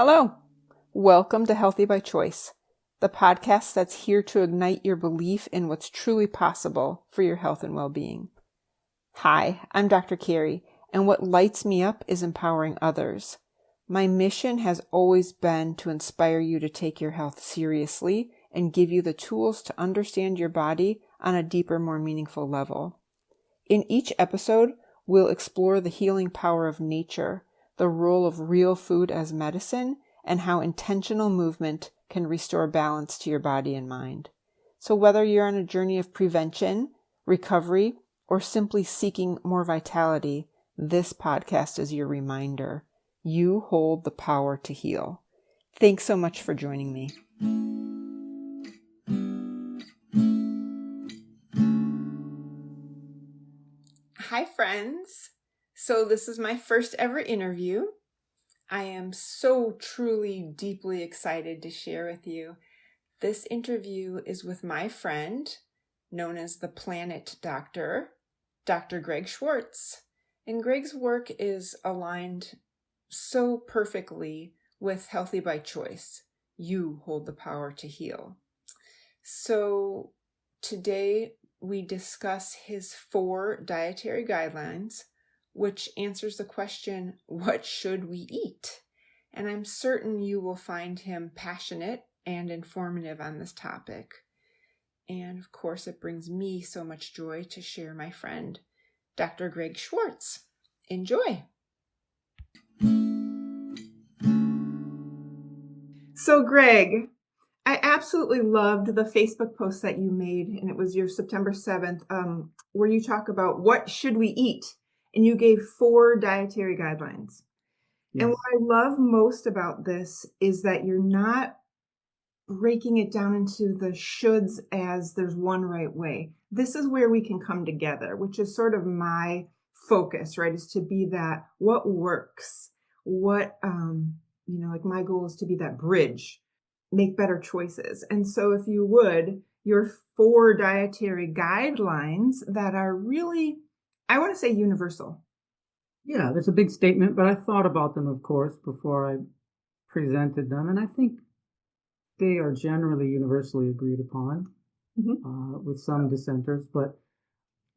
Hello. Welcome to Healthy by Choice, the podcast that's here to ignite your belief in what's truly possible for your health and well-being. Hi, I'm Dr. Kerry, and what lights me up is empowering others. My mission has always been to inspire you to take your health seriously and give you the tools to understand your body on a deeper, more meaningful level. In each episode, we'll explore the healing power of nature, the role of real food as medicine, and how intentional movement can restore balance to your body and mind. So whether you're on a journey of prevention, recovery, or simply seeking more vitality, this podcast is your reminder. You hold the power to heal. Thanks so much for joining me. Hi, friends. So this is my first ever interview. I am so truly, deeply excited to share with you. This interview is with my friend, known as the Planet Doctor, Dr. Greg Schwartz. And Greg's work is aligned so perfectly with Healthy by Choice. You hold the power to heal. So today we discuss his 4 dietary guidelines, which answers the question, what should we eat? And I'm certain you will find him passionate and informative on this topic. And of course, it brings me so much joy to share my friend, Dr. Greg Schwartz. Enjoy. So Greg, I absolutely loved the Facebook post that you made, and it was your September 7th, where you talk about what should we eat? And you gave 4 dietary guidelines. Yes. And what I love most about this is that you're not breaking it down into the shoulds as there's one right way. This is where we can come together, which is sort of my focus, right? Is to be that what works, what, like my goal is to be that bridge, make better choices. And so if you would, your 4 dietary guidelines that are really, I want to say universal. Yeah, that's a big statement, but I thought about them, of course, before I presented them, and I think they are generally universally agreed upon, with some dissenters. But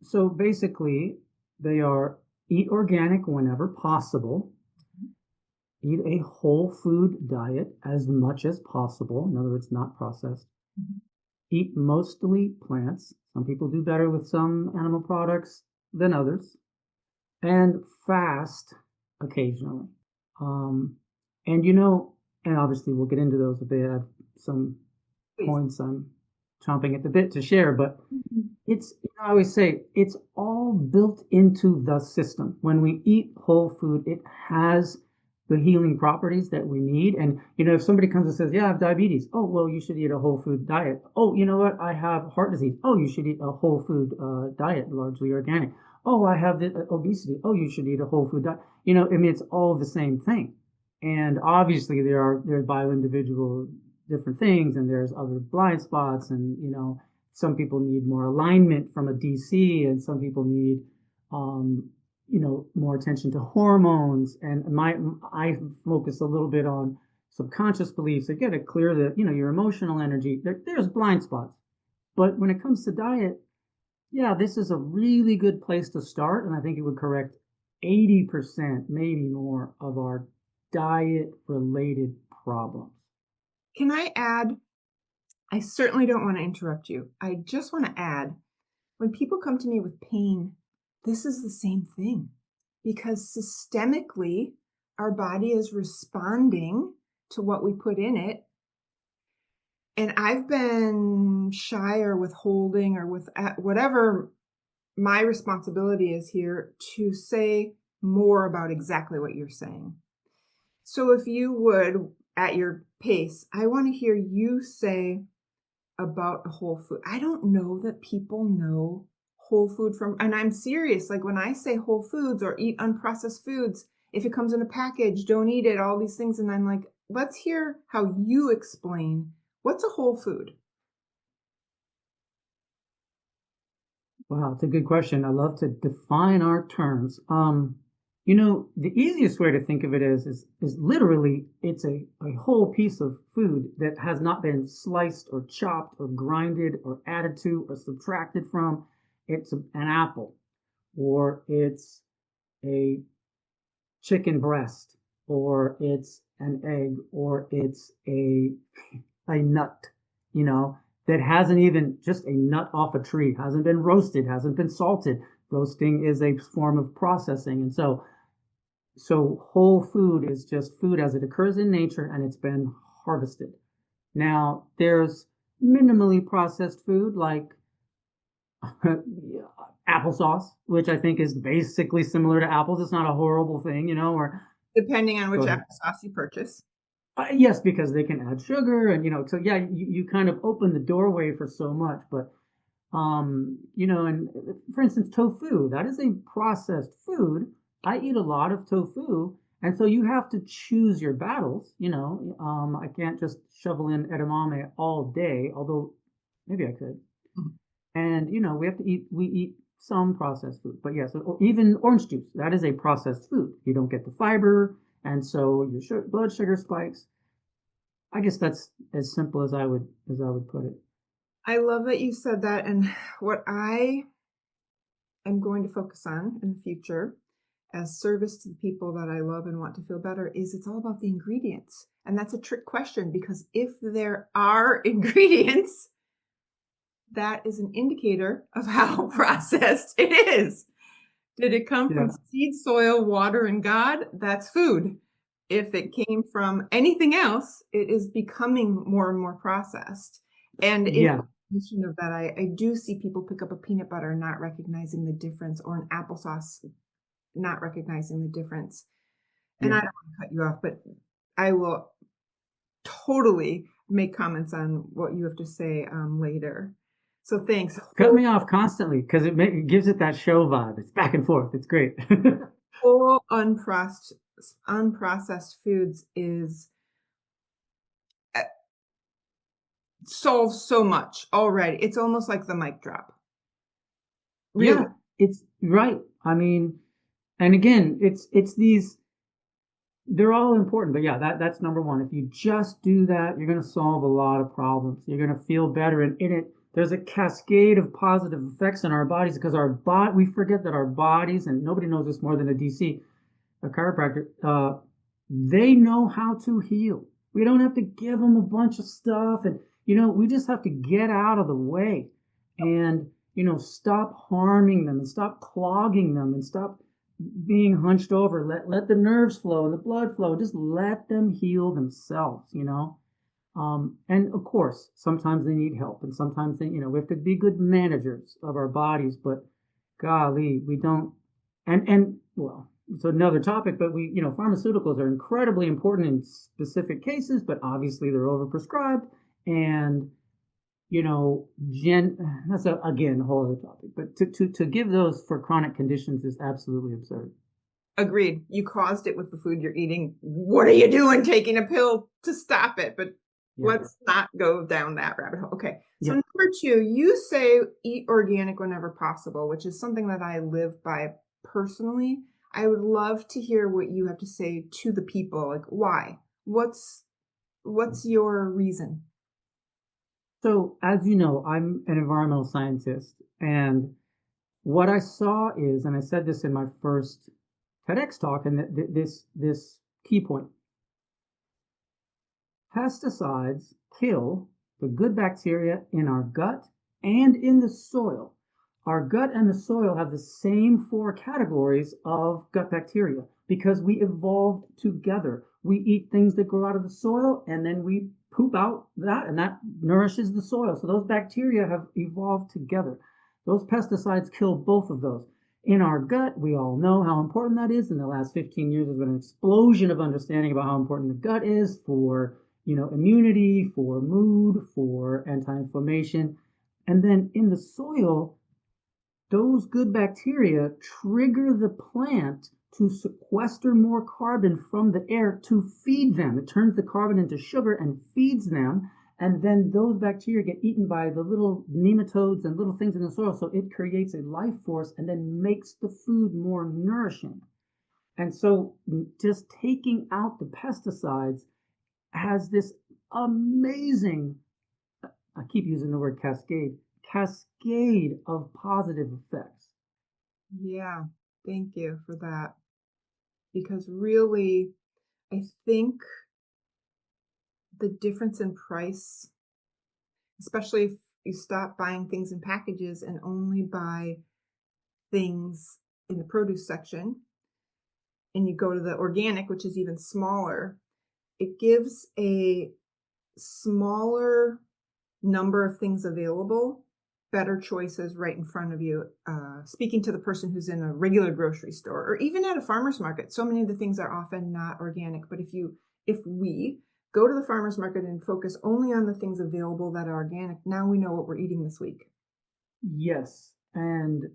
so basically, they are eat organic whenever possible, eat a whole food diet as much as possible, in other words, not processed, eat mostly plants. Some people do better with some animal products than others. And fast occasionally. And obviously we'll get into those a bit. I have some points I'm chomping at the bit to share, but I always say, it's all built into the system. When we eat whole food, it has the healing properties that we need. And, if somebody comes and says, yeah, I have diabetes. Oh, well, you should eat a whole food diet. Oh, you know what? I have heart disease. Oh, you should eat a whole food diet, largely organic. Oh, I have obesity. Oh, you should eat a whole food diet. It's all the same thing. And obviously there's bio-individual different things, and there's other blind spots, and, some people need more alignment from a DC, and some people need, more attention to hormones. And I focus a little bit on subconscious beliefs that get to clear your emotional energy. There's blind spots. But when it comes to diet, yeah, this is a really good place to start, and I think it would correct 80%, maybe more, of our diet-related problems. Can I add? I certainly don't want to interrupt you. I just want to add, when people come to me with pain, this is the same thing, because systemically, our body is responding to what we put in it. And I've been shy or withholding or with whatever my responsibility is here to say more about exactly what you're saying. So if you would, at your pace, I want to hear you say about whole food. I don't know that people know whole food from, and I'm serious. Like when I say whole foods or eat unprocessed foods, if it comes in a package, don't eat it, all these things. And I'm like, let's hear how you explain what's a whole food. Wow, it's a good question. I love to define our terms. The easiest way to think of it is literally it's a whole piece of food that has not been sliced or chopped or grinded or added to or subtracted from. It's an apple, or it's a chicken breast, or it's an egg, or it's a nut, you know, that hasn't even just a nut off a tree, hasn't been roasted, hasn't been salted. Roasting is a form of processing. And so whole food is just food as it occurs in nature and it's been harvested. Now, there's minimally processed food like applesauce, which I think is basically similar to apples. It's not a horrible thing, or Depending on which applesauce you purchase. Yes, because they can add sugar and, so yeah, you kind of open the doorway for so much. But, and for instance, tofu, that is a processed food. I eat a lot of tofu. And so you have to choose your battles, I can't just shovel in edamame all day, although maybe I could. And, we eat some processed food. But yes, even orange juice, that is a processed food. You don't get the fiber, and so your blood sugar spikes. I guess that's as simple as I would put it. I love that you said that, and what I am going to focus on in the future as service to the people that I love and want to feel better is it's all about the ingredients. And that's a trick question, because if there are ingredients, that is an indicator of how processed it is. Did it come from seed, soil, water, and God? That's food. If it came from anything else, it is becoming more and more processed. And in addition of that, I do see people pick up a peanut butter not recognizing the difference, or an applesauce not recognizing the difference. And I don't want to cut you off, but I will totally make comments on what you have to say later. So thanks. Cut me off constantly, because it gives it that show vibe. It's back and forth. It's great. Whole unprocessed foods is solves so much already. It's almost like the mic drop. Really? Yeah, it's right. I mean, and again, it's these. They're all important, but yeah, that's number one. If you just do that, you're going to solve a lot of problems. You're going to feel better, and in it, there's a cascade of positive effects in our bodies, because we forget that our bodies, and nobody knows this more than a chiropractor, they know how to heal. We don't have to give them a bunch of stuff, and we just have to get out of the way and stop harming them and stop clogging them and stop being hunched over. Let the nerves flow and the blood flow. Just let them heal themselves. And of course, sometimes they need help, and sometimes we have to be good managers of our bodies. But golly, we don't. And well, it's another topic. But pharmaceuticals are incredibly important in specific cases, but obviously they're overprescribed, and that's again a whole other topic. But to give those for chronic conditions is absolutely absurd. Agreed. You caused it with the food you're eating. What are you doing taking a pill to stop it? But let's not go down that rabbit hole. Okay. So number 2, you say eat organic whenever possible, which is something that I live by personally. I would love to hear what you have to say to the people. Like, why? What's your reason? So, as you know, I'm an environmental scientist, and what I saw is, and I said this in my first TEDx talk, and this key point: pesticides kill the good bacteria in our gut and in the soil. Our gut and the soil have the same 4 categories of gut bacteria because we evolved together. We eat things that grow out of the soil, and then we poop out that, and that nourishes the soil. So those bacteria have evolved together. Those pesticides kill both of those. In our gut, we all know how important that is. In the last 15 years, there's been an explosion of understanding about how important the gut is for immunity, for mood, for anti-inflammation. And then in the soil, those good bacteria trigger the plant to sequester more carbon from the air to feed them. It turns the carbon into sugar and feeds them. And then those bacteria get eaten by the little nematodes and little things in the soil. So it creates a life force and then makes the food more nourishing. And so just taking out the pesticides has this amazing, I keep using the word cascade of positive effects. Yeah, thank you for that. Because really, I think the difference in price, especially if you stop buying things in packages and only buy things in the produce section, and you go to the organic, which is even smaller, it gives a smaller number of things available, better choices right in front of you. Speaking to the person who's in a regular grocery store or even at a farmer's market, so many of the things are often not organic. But if we go to the farmer's market and focus only on the things available that are organic, now we know what we're eating this week. Yes. And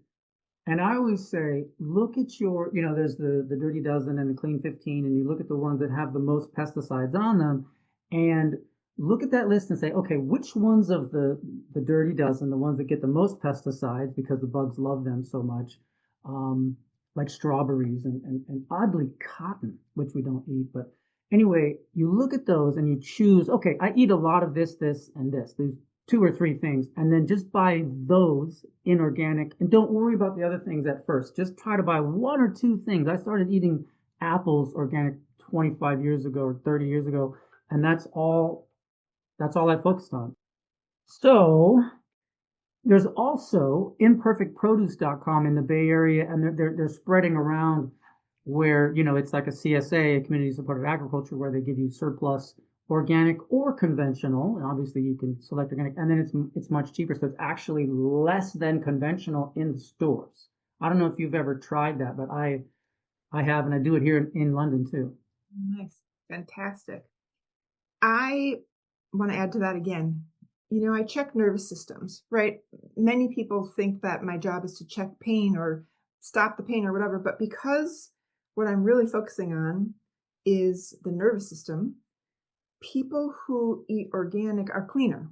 I always say, look at your, there's the Dirty Dozen and the Clean 15, and you look at the ones that have the most pesticides on them, and look at that list and say, okay, which ones of the Dirty Dozen, the ones that get the most pesticides because the bugs love them so much, like strawberries and oddly cotton, which we don't eat, but anyway, you look at those and you choose, okay, I eat a lot of this, this, and this. These 2 or 3 things, and then just buy those inorganic and don't worry about the other things at first. Just try to buy 1 or 2 things. I started eating apples organic 25 years ago or 30 years ago, and that's all I focused on. So there's also imperfectproduce.com in the Bay Area, and they're spreading around where it's like a CSA, a community supported agriculture, where they give you surplus organic or conventional, and obviously you can select organic, and then it's much cheaper, so it's actually less than conventional in the stores. I don't know if you've ever tried that, but I have, and I do it here in London too. Nice. Fantastic. I want to add to that again. I check nervous systems, right? Many people think that my job is to check pain or stop the pain or whatever, but because what I'm really focusing on is the nervous system, people who eat organic are cleaner.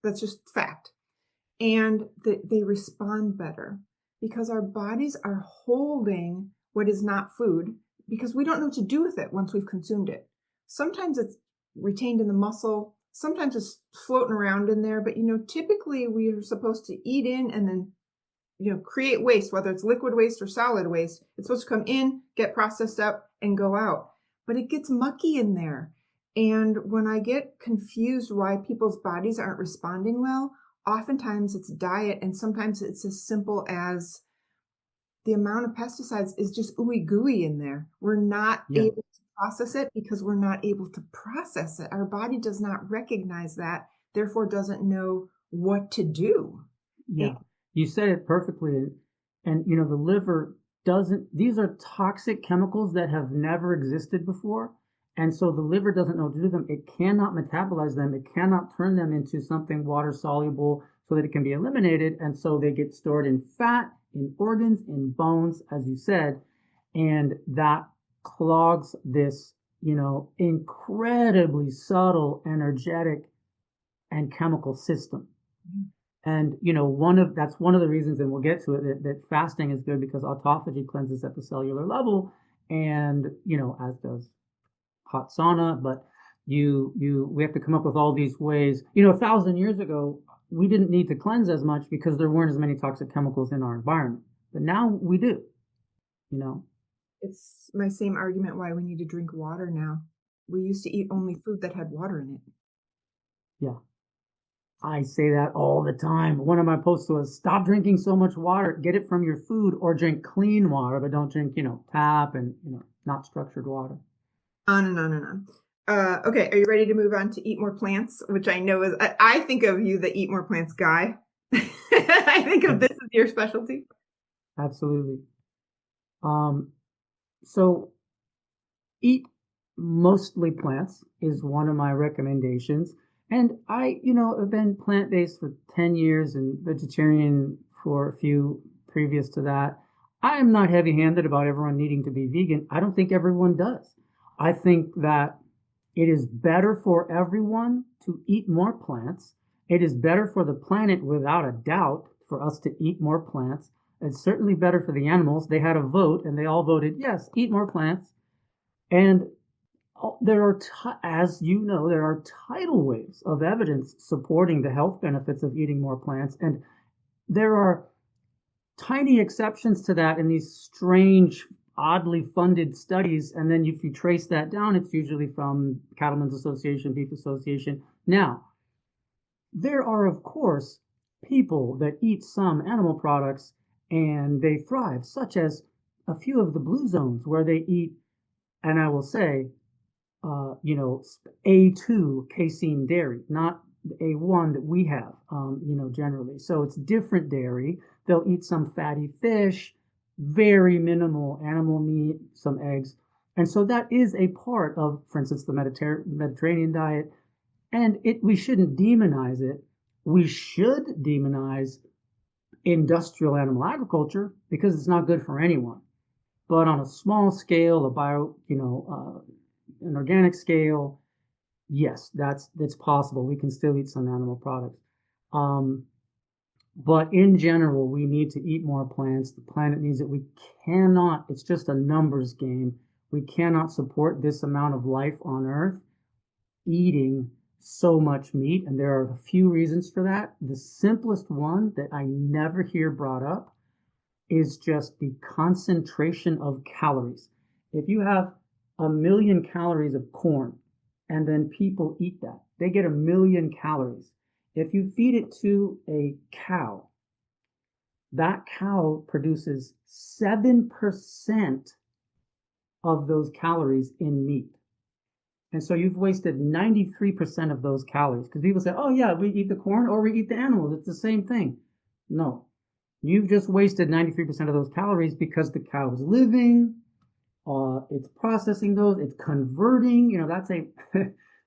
That's just fact. And they respond better because our bodies are holding what is not food because we don't know what to do with it once we've consumed it. Sometimes it's retained in the muscle. Sometimes it's floating around in there, but typically we are supposed to eat in and then create waste, whether it's liquid waste or solid waste. It's supposed to come in, get processed up, and go out. But it gets mucky in there. And when I get confused why people's bodies aren't responding well, oftentimes it's diet, and sometimes it's as simple as the amount of pesticides is just ooey gooey in there. We're not able to process it because we're not able to process it. Our body does not recognize that, therefore doesn't know what to do. Yeah, you said it perfectly. And the liver doesn't, these are toxic chemicals that have never existed before. And so the liver doesn't know what to do with them. It cannot metabolize them. It cannot turn them into something water soluble so that it can be eliminated. And so they get stored in fat, in organs, in bones, as you said. And that clogs this, incredibly subtle, energetic, and chemical system. And that's one of the reasons, and we'll get to it, that fasting is good because autophagy cleanses at the cellular level, and as does hot sauna. But we have to come up with all these ways. 1,000 years ago, we didn't need to cleanse as much because there weren't as many toxic chemicals in our environment. But now we do. It's my same argument why we need to drink water now. We used to eat only food that had water in it. Yeah. I say that all the time. One of my posts was, stop drinking so much water. Get it from your food, or drink clean water, but don't drink, tap and, not structured water. On and on and on. Okay, are you ready to move on to eat more plants? Which I know I think of you, the eat more plants guy. I think of this as your specialty. Absolutely. So eat mostly plants is one of my recommendations. And I, have been plant-based for 10 years and vegetarian for a few previous to that. I am not heavy-handed about everyone needing to be vegan. I don't think everyone does. I think that it is better for everyone to eat more plants. It is better for the planet, without a doubt, for us to eat more plants. It's certainly better for the animals. They had a vote and they all voted, yes, eat more plants. And there are, as you know, there are tidal waves of evidence supporting the health benefits of eating more plants. And there are tiny exceptions to that in these strange, oddly funded studies. And then if you trace that down, it's usually from Cattlemen's Association, Beef Association. Now, there are, of course, people that eat some animal products and they thrive, such as a few of the blue zones where they eat, and I will say, A2 casein dairy, not A1 that we have, generally. So it's different dairy. They'll eat some fatty fish, very minimal animal meat, some eggs. And so that is a part of, for instance, the Mediterranean diet. And we shouldn't demonize it. We should demonize industrial animal agriculture because it's not good for anyone. But on a small scale, an organic scale, yes, that's possible. We can still eat some animal products. But in general, we need to eat more plants. The planet needs it. We cannot, it's just a numbers game. We cannot support this amount of life on Earth eating so much meat. And there are a few reasons for that. The simplest one that I never hear brought up is just the concentration of calories. If you have 1,000,000 calories of corn and then people eat that, they get 1,000,000 calories. If you feed it to a cow, that cow produces 7% of those calories in meat. And so you've wasted 93% of those calories. Because people say, oh yeah, we eat the corn or we eat the animals. It's the same thing. No. You've just wasted 93% of those calories because the cow is living, it's processing those, it's converting, that's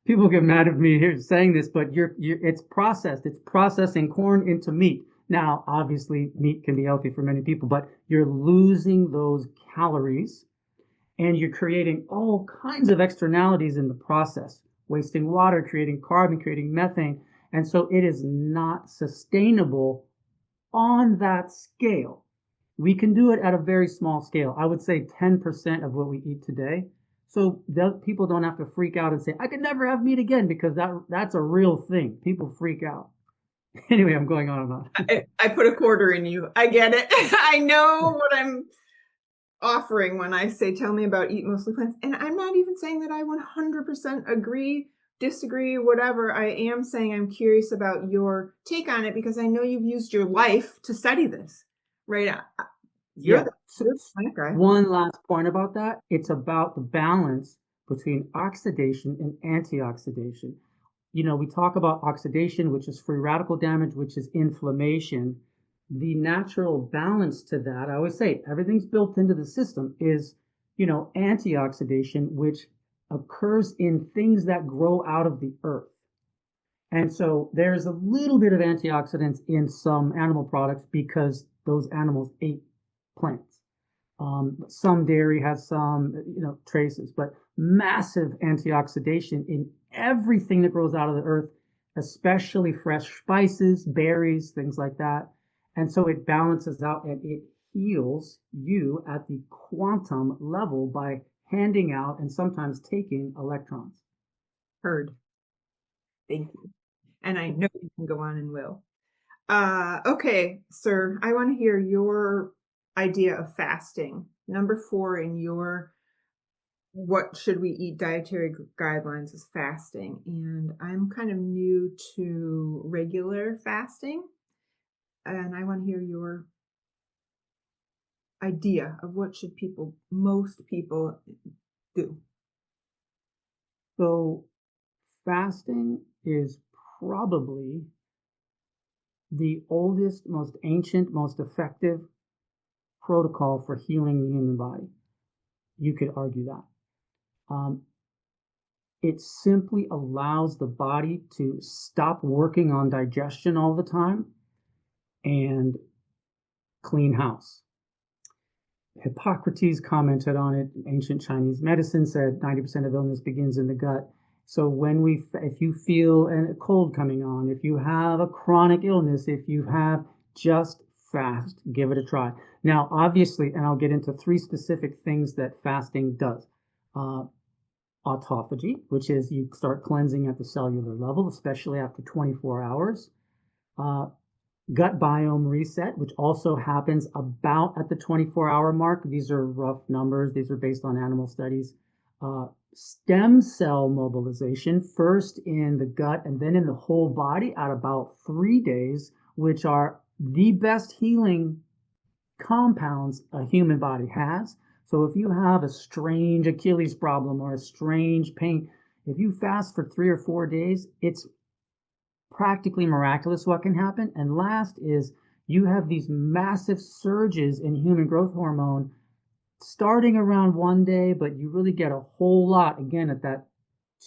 people get mad at me here saying this, but it's processing corn into meat. Now, obviously, meat can be healthy for many people, but you're losing those calories and you're creating all kinds of externalities in the process, wasting water, creating carbon, creating methane. And so it is not sustainable on that scale. We can do it at a very small scale. I would say 10% of what we eat today. So people don't have to freak out and say, I could never have meat again, because that's a real thing. People freak out. Anyway, I'm going on and on. I put a quarter in you. I get it. I know what I'm offering when I say, tell me about eat mostly plants. And I'm not even saying that I 100% agree, disagree, whatever. I am saying I'm curious about your take on it because I know you've used your life to study this, right? You're the plant guy. One last point about that. It's about the balance between oxidation and antioxidation. We talk about oxidation, which is free radical damage, which is inflammation. The natural balance to that, I always say, everything's built into the system, is, antioxidation, which occurs in things that grow out of the earth. And so there's a little bit of antioxidants in some animal products because those animals ate plants. Some dairy has some, traces, but massive antioxidation in everything that grows out of the earth, especially fresh spices, berries, things like that. And so it balances out and it heals you at the quantum level by handing out and sometimes taking electrons. Heard. Thank you. And I know you can go on and will. Okay, sir, I want to hear your idea of fasting. Number 4 in your what should we eat dietary guidelines is fasting. And I'm kind of new to regular fasting. And I want to hear your idea of what should most people do. So fasting is probably the oldest, most ancient, most effective protocol for healing the human body. You could argue that. It simply allows the body to stop working on digestion all the time and clean house. Hippocrates commented on it. Ancient Chinese medicine said 90% of illness begins in the gut. So if you feel a cold coming on, if you have a chronic illness, if you have just fast. Give it a try. Now, obviously, and I'll get into three specific things that fasting does. Uh, Autophagy, which is you start cleansing at the cellular level, especially after 24 hours. Uh, Gut biome reset, which also happens about at the 24-hour mark. These are rough numbers. These are based on animal studies. Stem cell mobilization, first in the gut and then in the whole body at about 3 days, which are the best healing compounds a human body has. So if you have a strange Achilles problem or a strange pain, if you fast for 3 or 4 days, it's practically miraculous what can happen. And last is you have these massive surges in human growth hormone starting around 1 day, but you really get a whole lot again at that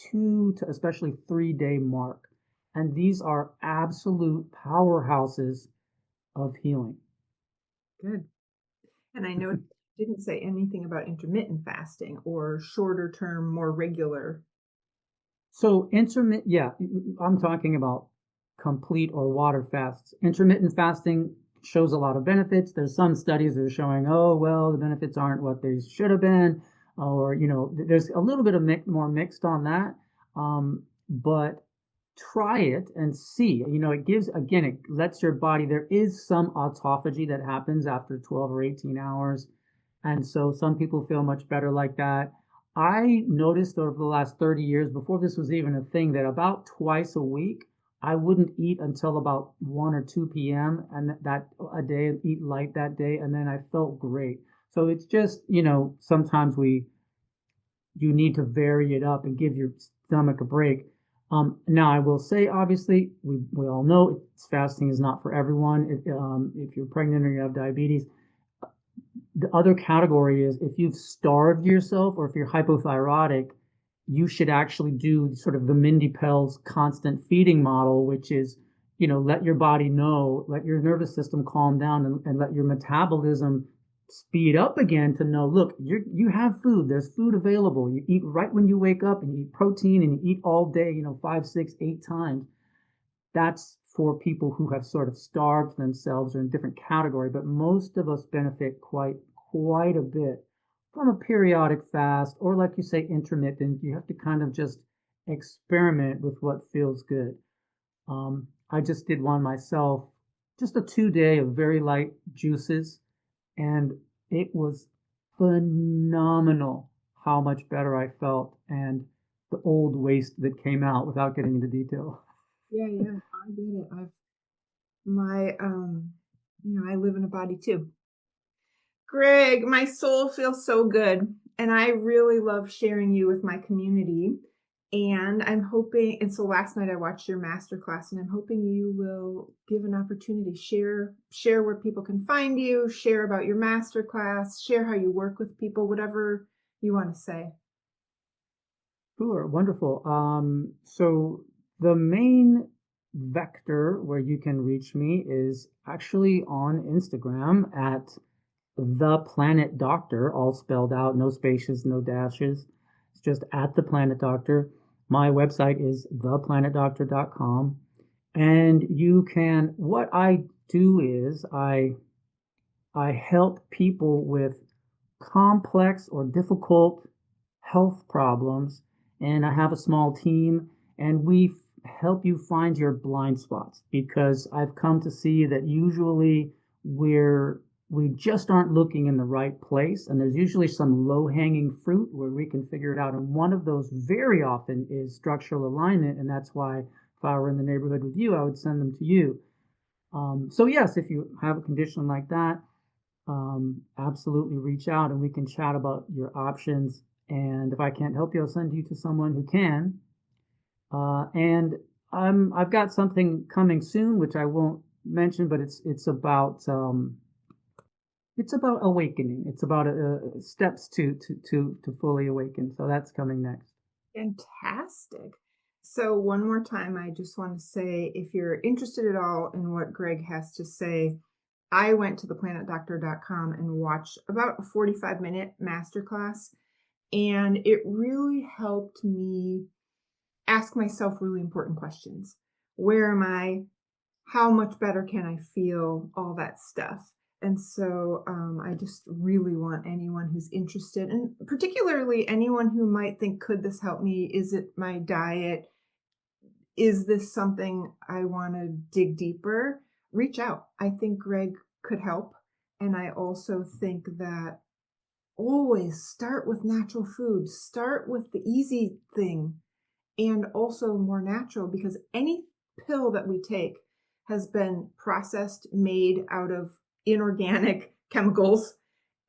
2 to especially 3 day mark. And these are absolute powerhouses of healing. Good. And I know it didn't say anything about intermittent fasting or shorter term, more regular. So intermittent, yeah, I'm talking about complete or water fasts. Intermittent fasting shows a lot of benefits. There's some studies that are showing, oh, well, the benefits aren't what they should have been, or, there's a little bit of more mixed on that. But try it and see. It gives, again, it lets your body, there is some autophagy that happens after 12 or 18 hours. And so some people feel much better like that. I noticed over the last 30 years, before this was even a thing, that about twice a week, I wouldn't eat until about 1 or 2 p.m. and that a day, eat light that day, and then I felt great. So it's just, sometimes you need to vary it up and give your stomach a break. Now I will say, obviously, we all know fasting is not for everyone. If you're pregnant or you have diabetes, the other category is if you've starved yourself or if you're hypothyroidic, you should actually do sort of the Mindy Pell's constant feeding model, which is, let your body know, let your nervous system calm down and let your metabolism speed up again to know, look, you have food, there's food available. You eat right when you wake up and you eat protein and you eat all day, 5, 6, 8 times. That's for people who have sort of starved themselves or in a different category, but most of us benefit quite a bit from a periodic fast, or like you say, intermittent. You have to kind of just experiment with what feels good. I just did one myself, just a 2 day of very light juices, and it was phenomenal how much better I felt and the old waste that came out without getting into detail. Yeah, I get it. I live in a body too. Greg, my soul feels so good, and I really love sharing you with my community. And I'm hoping, and so last night I watched your masterclass, and I'm hoping you will give an opportunity, share where people can find you, share about your masterclass, share how you work with people, whatever you want to say. Sure, wonderful. So the main vector where you can reach me is actually on Instagram at The Planet Doctor, all spelled out, no spaces, no dashes. It's just at The Planet Doctor. My website is theplanetdoctor.com. And what I do is I help people with complex or difficult health problems, and I have a small team, and we help you find your blind spots, because I've come to see that usually we just aren't looking in the right place, and there's usually some low-hanging fruit where we can figure it out, and one of those very often is structural alignment, and that's why if I were in the neighborhood with you, I would send them to you. So yes, if you have a condition like that, absolutely reach out and we can chat about your options. And if I can't help you, I'll send you to someone who can. And I've got something coming soon, which I won't mention, but it's about awakening. It's about steps to fully awaken. So that's coming next. Fantastic. So one more time, I just want to say, if you're interested at all in what Greg has to say, I went to theplanetdoctor.com and watched about a 45-minute masterclass, and it really helped me ask myself really important questions. Where am I? how much better can I feel, all that stuff. And so I just really want anyone who's interested, and particularly anyone who might think, could this help me? Is it my diet? Is this something I want to dig deeper? Reach out. I think Greg could help. And I also think that always start with natural food, start with the easy thing, and also more natural, because any pill that we take has been processed, made out of inorganic chemicals,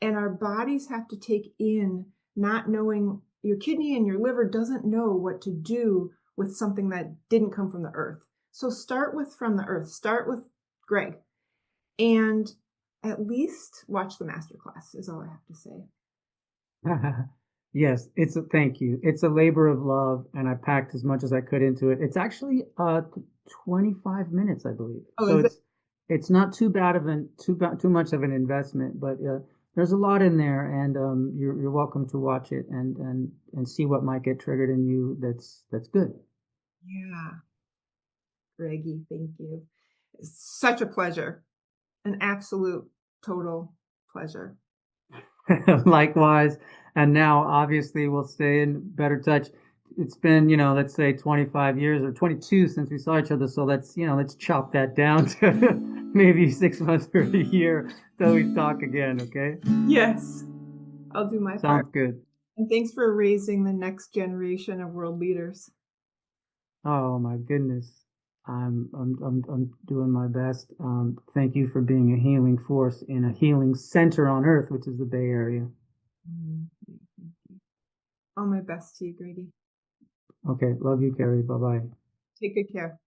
and our bodies have to take in, not knowing, your kidney and your liver doesn't know what to do with something that didn't come from the earth. So start with from the earth, start with Greg, and at least watch the masterclass is all I have to say. Yes, thank you. It's a labor of love, and I packed as much as I could into it. It's actually 25 minutes, I believe. Oh, So is it? it's not too bad of too much of an investment, but there's a lot in there, and you're welcome to watch it and see what might get triggered in you. That's good. Yeah. Greggy, thank you. It's such a pleasure. An absolute total pleasure. Likewise. And now, obviously, we'll stay in better touch. It's been, let's say 25 years or 22 since we saw each other. So let's chop that down to maybe 6 months or a year till we talk again. Okay. Yes, I'll do my part. Sounds good. And thanks for raising the next generation of world leaders. Oh my goodness. I'm doing my best. Thank you for being a healing force in a healing center on earth, which is the Bay Area. All my best to you, Grady. Okay. Love you, Kerry. Bye bye. Take good care.